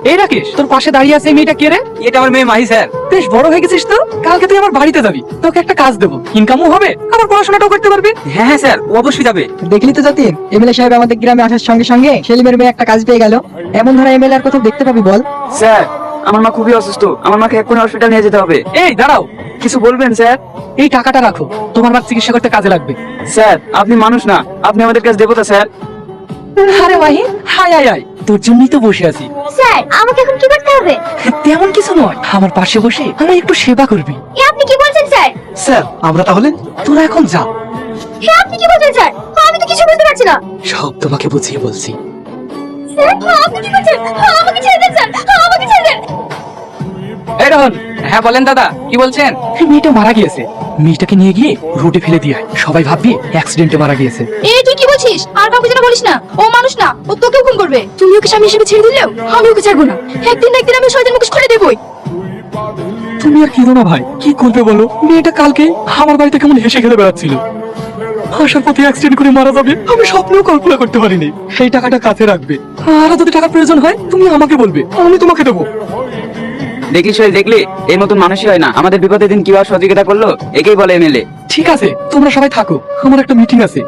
এই রাকেশ, তোর পাশে দাঁড়িয়ে আছে এই মেয়েটা কে রে? এটা আমার মেয়ে মাহি স্যার। বেশ বড় হয়ে গেছিস তো। কালকে তুই আমার বাড়িতে যাবি, তোকে একটা কাজ দেবো, ইনকামও হবে, আবার পড়াশোনাটাও করতে পারবি। হ্যাঁ হ্যাঁ স্যার, ও অবশ্যই যাবে। দেখলি তো জাতির, এমএলএ সাহেব আমাদের গ্রামে আসার সঙ্গে সঙ্গে সেলিমের মেয়ে একটা কাজ পেয়ে গেল। এমন ধরা এমএলএ আর কোথাও দেখতে পাবি বল? স্যার, আমার মা খুবই অসুস্থ, আমার মাকে এক্ষুনি হসপিটাল নিয়ে যেতে হবে। এই দাঁড়াও, কিছু বলবেন স্যার? এই টাকাটা রাখো, তোমার মার চিকিৎসা করতে কাজে লাগবে। স্যার, আপনি মানুষ না, আপনি আমাদের কাছে দেবতা স্যার। আরে মাহি, হাই আয় আয়, তোর জন্যই তো বসে আছি। স্যার, আমাকে এখন কি করতে হবে? তেমন কিছু নয়, আমার পাশে বসে আমার একটু সেবা করবি। এ আপনি কি বলছেন স্যার? স্যার, আমরা তাহলে তোরা এখন যা। হ্যাঁ, আপনি কি বলছেন স্যার? আমি তো কিছু বুঝতে পারছি না। সব তোমাকে বুঝিয়ে বলছি। স্যার, আপনি কি বলছেন? আমাকে ছেড়ে দেন স্যার, আমাকে ছেড়ে দেন। এই রোহন। হ্যাঁ বলেন দাদা, কি বলছেন? মেয়েটা মারা গিয়েছে, মেয়েটাকে নিয়ে গিয়ে রোডে ফেলে দিয়ে আয়। সবাই ভাববি অ্যাক্সিডেন্টে মারা গিয়েছে। এই তুই কি বলছিস? আর কাউকে যেন বলিস না, ও মানুষ না, ও তোকেও খুন করবে। তুমি ওকে স্বামী হিসেবে ছেড়ে দিলেও আমি ওকে ছাড়বো না। একদিন না একদিন আমি শয়তান মুখোশ খুলে দেবই। তুমি আর কি জানো ভাই, কি করবে বলো? মেয়েটা কালকে আমার বাড়িতে কেমন হেসে খেলে বেড়াচ্ছিল, আসার পথে অ্যাক্সিডেন্ট করে মারা যাবে আমি স্বপ্নেও কল্পনা করতে পারিনি। সেই টাকাটা কাছে রাখবে, আর যদি টাকার প্রয়োজন হয় তুমি আমাকে বলবে, আমি তোমাকে দেবো। দেখলি সই, দেখলি এই মতন মানুষই হয় না। আমাদের বিপদের দিন কিভাবে সহযোগিতা করলো, একেই বলে এমএলএ। ঠিক আছে, তোমরা সবাই থাকো, আমার একটা মিটিং আছে।